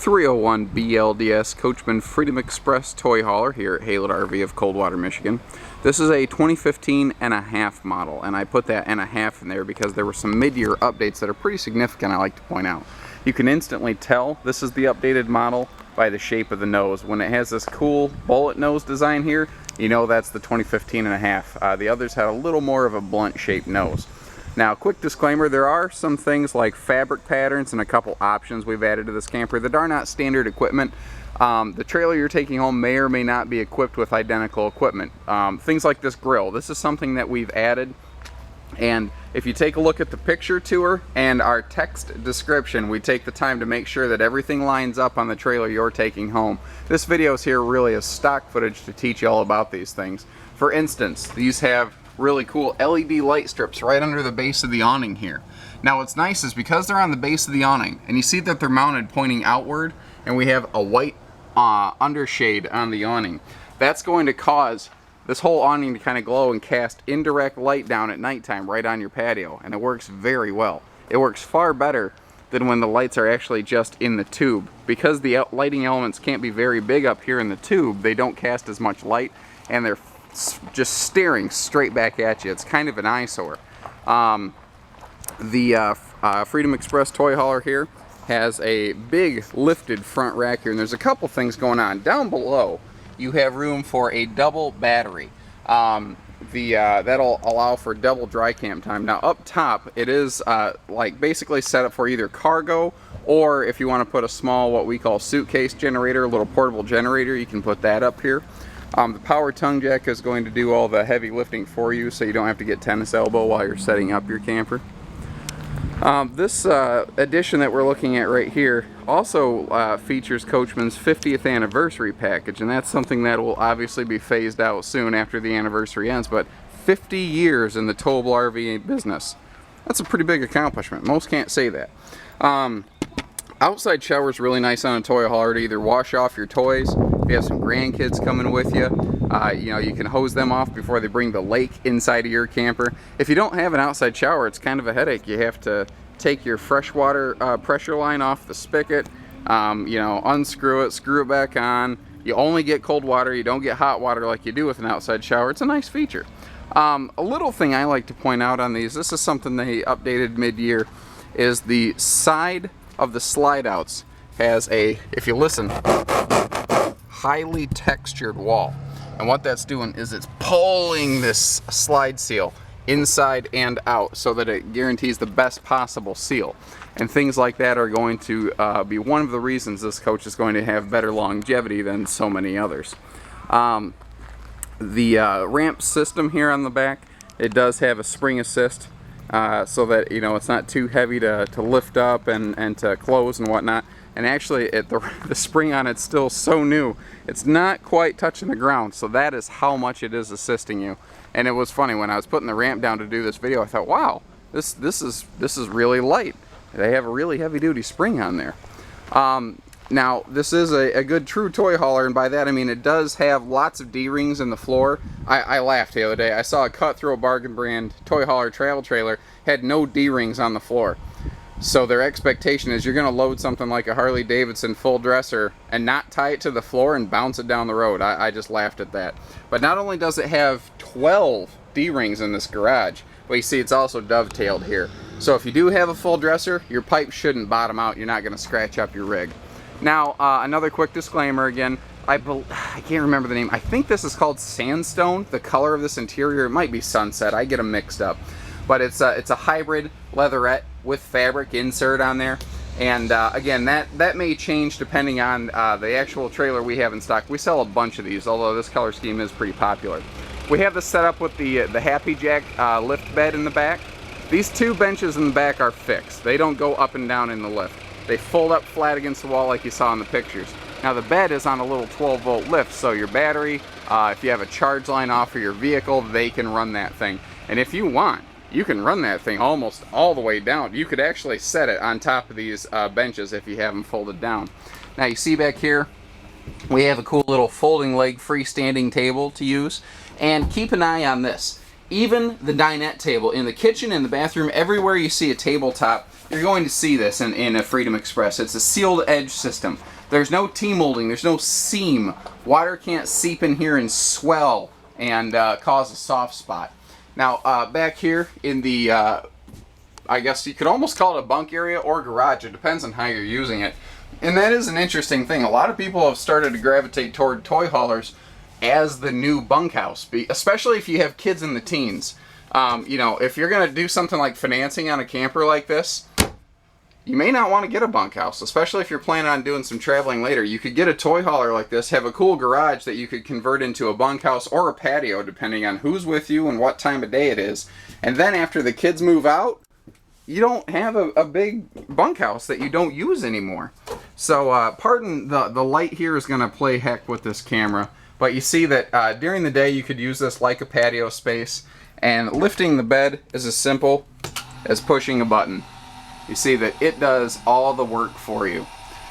301 BLDS Coachmen Freedom Express toy hauler here at Haylett RV of Coldwater, Michigan. This is a 2015 and a half model, and I put that and a half in there because there were some mid-year updates that are pretty significant, I like to point out. You can instantly tell this is the updated model by the shape of the nose. When it has this cool bullet nose design here, you know that's the 2015 and a half. The others had a little more of a blunt shaped nose. Now, quick disclaimer, there are some things like fabric patterns and a couple options we've added to this camper that are not standard equipment. The trailer you're taking home may or may not be equipped with identical equipment. Things like this grill. This is something that we've added, and if you take a look at the picture tour and our text description, we take the time to make sure that everything lines up on the trailer you're taking home. This video is here really as stock footage to teach you all about these things. For instance, these have really cool LED light strips right under the base of the awning here. Now what's nice is because they're on the base of the awning, and you see that they're mounted pointing outward, and we have a white undershade on the awning, that's going to cause this whole awning to kind of glow and cast indirect light down at nighttime right on your patio, and it works very well. It works far better than when the lights are actually just in the tube. Because the lighting elements can't be very big up here in the tube, they don't cast as much light, and they're just staring straight back at you. It's kind of an eyesore. The Freedom Express toy hauler here has a big lifted front rack here, and there's a couple things going on. Down below you have room for a double battery. That'll allow for double dry camp time. Now up top it is like basically set up for either cargo, or if you want to put a small, what we call suitcase generator, a little portable generator, you can put that up here. The power tongue jack is going to do all the heavy lifting for you, so you don't have to get tennis elbow while you're setting up your camper. This edition that we're looking at right here also features Coachmen's 50th anniversary package, and that's something that will obviously be phased out soon after the anniversary ends, but 50 years in the towable RV business. That's a pretty big accomplishment. Most can't say that. Outside shower is really nice on a toy hauler to either wash off your toys. If you have some grandkids coming with you, you know, you can hose them off before they bring the lake inside of your camper. If you don't have an outside shower, it's kind of a headache. You have to take your freshwater pressure line off the spigot, you know, unscrew it, screw it back on. You only get cold water, you don't get hot water like you do with an outside shower. It's a nice feature. A little thing I like to point out on these, this is something they updated mid-year, is the side of the slide outs has a, if you listen, highly textured wall. And what that's doing is it's pulling this slide seal inside and out so that it guarantees the best possible seal. And things like that are going to be one of the reasons this coach is going to have better longevity than so many others. The ramp system here on the back, it does have a spring assist. So that, you know, it's not too heavy to lift up and to close and whatnot. And actually the spring on it's still so new, it's not quite touching the ground, so that is how much it is assisting you. And it was funny, when I was putting the ramp down to do this video, I thought, wow, this is really light. They have a really heavy duty spring on there. Now, this is a good true toy hauler, and by that I mean it does have lots of D-rings in the floor. I laughed the other day. I saw a cut through a bargain brand toy hauler travel trailer, had no D-rings on the floor. So their expectation is you're going to load something like a Harley Davidson full dresser and not tie it to the floor and bounce it down the road. I just laughed at that. But not only does it have 12 D-rings in this garage, but you see it's also dovetailed here. So if you do have a full dresser, your pipe shouldn't bottom out. You're not going to scratch up your rig. Now, another quick disclaimer again. I can't remember the name. I think this is called Sandstone. The color of this interior, it might be Sunset. I get them mixed up. But it's a hybrid leatherette with fabric insert on there. And again, that may change depending on the actual trailer we have in stock. We sell a bunch of these, although this color scheme is pretty popular. We have this set up with the Happy Jack lift bed in the back. These two benches in the back are fixed. They don't go up and down in the lift. They fold up flat against the wall like you saw in the pictures. Now the bed is on a little 12-volt lift, so your battery, if you have a charge line off of your vehicle, they can run that thing. And if you want, you can run that thing almost all the way down. You could actually set it on top of these benches if you have them folded down. Now you see back here, we have a cool little folding leg freestanding table to use. And keep an eye on this. Even the dinette table in the kitchen and the bathroom, everywhere you see a tabletop, you're going to see this in a Freedom Express. It's a sealed edge system. There's no T-molding, there's no seam. Water can't seep in here and swell and cause a soft spot. Now, back here in the, I guess you could almost call it a bunk area or garage. It depends on how you're using it. And that is an interesting thing. A lot of people have started to gravitate toward toy haulers as the new bunkhouse, especially if you have kids in the teens. You know, if you're going to do something like financing on a camper like this, you may not want to get a bunkhouse, especially if you're planning on doing some traveling later. You could get a toy hauler like this, have a cool garage that you could convert into a bunkhouse or a patio, depending on who's with you and what time of day it is. And then after the kids move out, you don't have a big bunkhouse that you don't use anymore. So pardon the light here is going to play heck with this camera, but you see that during the day you could use this like a patio space, and lifting the bed is as simple as pushing a button. You see that it does all the work for you.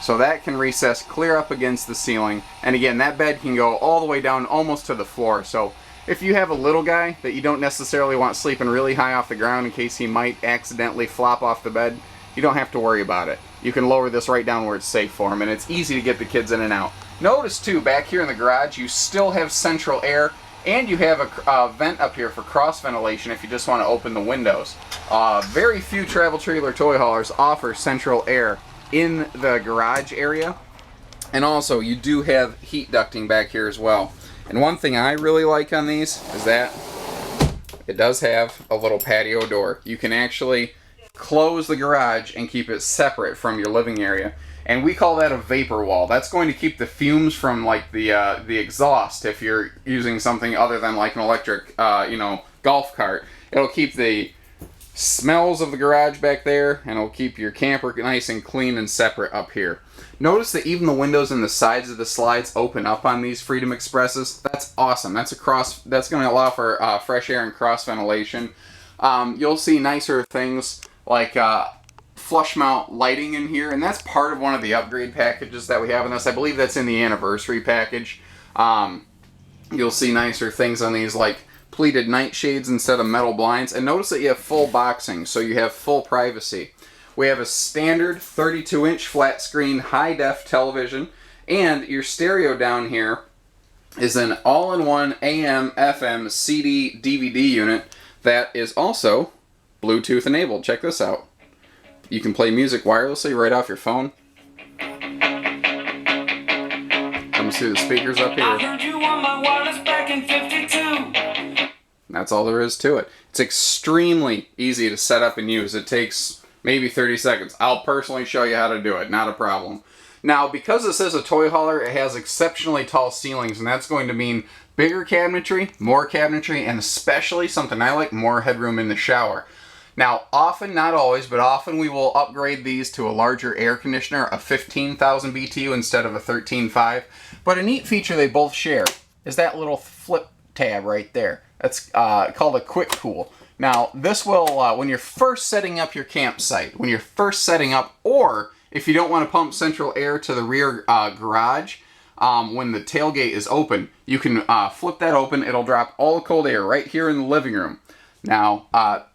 So that can recess clear up against the ceiling, and again, that bed can go all the way down almost to the floor. So if you have a little guy that you don't necessarily want sleeping really high off the ground in case he might accidentally flop off the bed, you don't have to worry about it. You can lower this right down where it's safe for him, and it's easy to get the kids in and out. Notice too, back here in the garage, you still have central air, and you have a vent up here for cross ventilation if you just want to open the windows. Very few travel trailer toy haulers offer central air in the garage area. And also, you do have heat ducting back here as well. And one thing I really like on these is that it does have a little patio door. You can actually close the garage and keep it separate from your living area. And we call that a vapor wall. That's going to keep the fumes from like the exhaust if you're using something other than like an electric you know, golf cart. It'll keep the smells of the garage back there, and it'll keep your camper nice and clean and separate up here. Notice that even the windows and the sides of the slides open up on these Freedom Expresses. That's awesome. That's going to allow for fresh air and cross ventilation. You'll see nicer things like flush mount lighting in here, and that's part of one of the upgrade packages that we have in this. I believe that's in the anniversary package. You'll see nicer things on these like pleated nightshades instead of metal blinds, and notice that you have full boxing, so you have full privacy. We have a standard 32-inch flat screen high-def television, and your stereo down here is an all-in-one AM, FM, CD, DVD unit that is also Bluetooth enabled. Check this out. You can play music wirelessly right off your phone. Comes through the speakers up here. I heard you on my wireless back in 52. That's all there is to it. It's extremely easy to set up and use. It takes maybe 30 seconds. I'll personally show you how to do it. Not a problem. Now, because this is a toy hauler, it has exceptionally tall ceilings, and that's going to mean bigger cabinetry, more cabinetry, and especially something I like, more headroom in the shower. Now, often, not always, but often we will upgrade these to a larger air conditioner, a 15,000 BTU instead of a 13.5. But a neat feature they both share is that little flip tab right there. That's called a quick cool. Now, this will, when you're first setting up your campsite, when you're first setting up, or if you don't want to pump central air to the rear garage, when the tailgate is open, you can flip that open. It'll drop all the cold air right here in the living room. Now,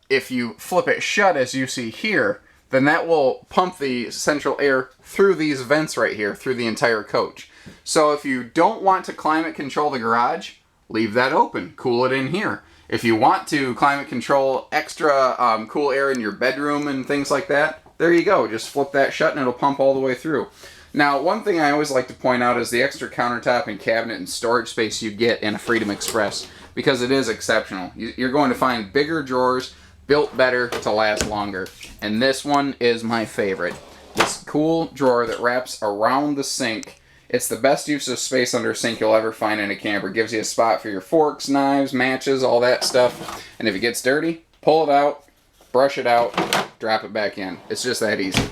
if you flip it shut, as you see here, then that will pump the central air through these vents right here, through the entire coach. So if you don't want to climate control the garage, leave that open. Cool it in here. If you want to climate control extra cool air in your bedroom and things like that, there you go. Just flip that shut and it'll pump all the way through. Now, one thing I always like to point out is the extra countertop and cabinet and storage space you get in a Freedom Express, because it is exceptional. You're going to find bigger drawers, built better to last longer. And this one is my favorite. This cool drawer that wraps around the sink. It's the best use of space under a sink you'll ever find in a camper. It gives you a spot for your forks, knives, matches, all that stuff. And if it gets dirty, pull it out, brush it out, drop it back in. It's just that easy.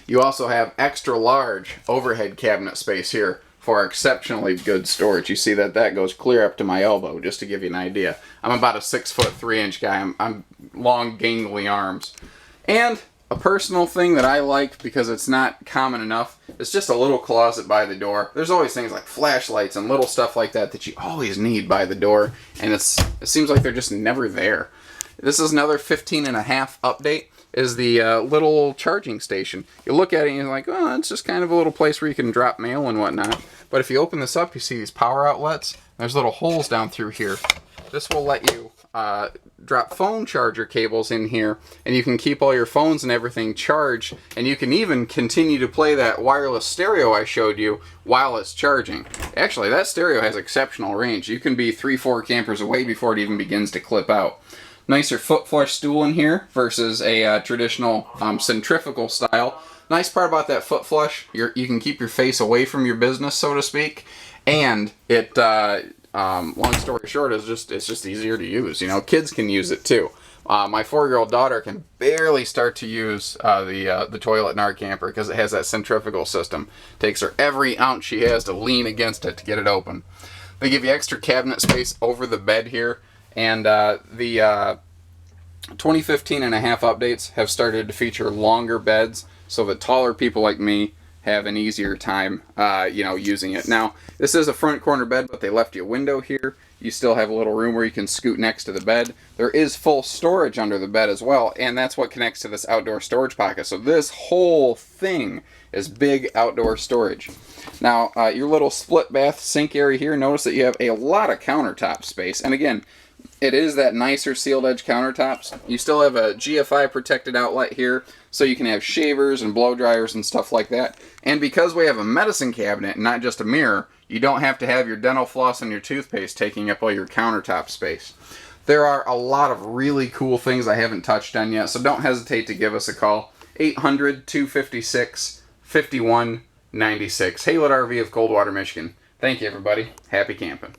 You also have extra large overhead cabinet space here for exceptionally good storage. You see that goes clear up to my elbow, just to give you an idea. I'm about a 6'3" guy. I'm long, gangly arms. And a personal thing that I like, because it's not common enough, is just a little closet by the door. There's always things like flashlights and little stuff like that that you always need by the door, and it seems like they're just never there. This is another 15.5 update. is the little charging station. You look at it and you're like, oh, it's just kind of a little place where you can drop mail and whatnot. But if you open this up, you see these power outlets. There's little holes down through here. This will let you drop phone charger cables in here, and you can keep all your phones and everything charged, and you can even continue to play that wireless stereo I showed you while it's charging. Actually, that stereo has exceptional range. You can be 3-4 campers away before it even begins to clip out. Nicer foot flush stool in here versus a traditional centrifugal style. Nice part about that foot flush, you can keep your face away from your business, so to speak, and it long story short, it's just easier to use. You know, kids can use it too. My 4-year-old daughter can barely start to use the toilet in our camper because it has that centrifugal system. Takes her every ounce she has to lean against it to get it open. They give you extra cabinet space over the bed here, and the 2015 and a half updates have started to feature longer beds so that taller people like me have an easier time, using it. Now, this is a front corner bed, but they left you a window here. You still have a little room where you can scoot next to the bed. There is full storage under the bed as well, and that's what connects to this outdoor storage pocket. So this whole thing is big outdoor storage. Now, your little split bath sink area here, notice that you have a lot of countertop space. And again, it is that nicer sealed edge countertops. You still have a GFI protected outlet here, so you can have shavers and blow dryers and stuff like that. And because we have a medicine cabinet and not just a mirror, you don't have to have your dental floss and your toothpaste taking up all your countertop space. There are a lot of really cool things I haven't touched on yet, so don't hesitate to give us a call. 800-256-5196. Haylett RV of Coldwater, Michigan. Thank you, everybody. Happy camping.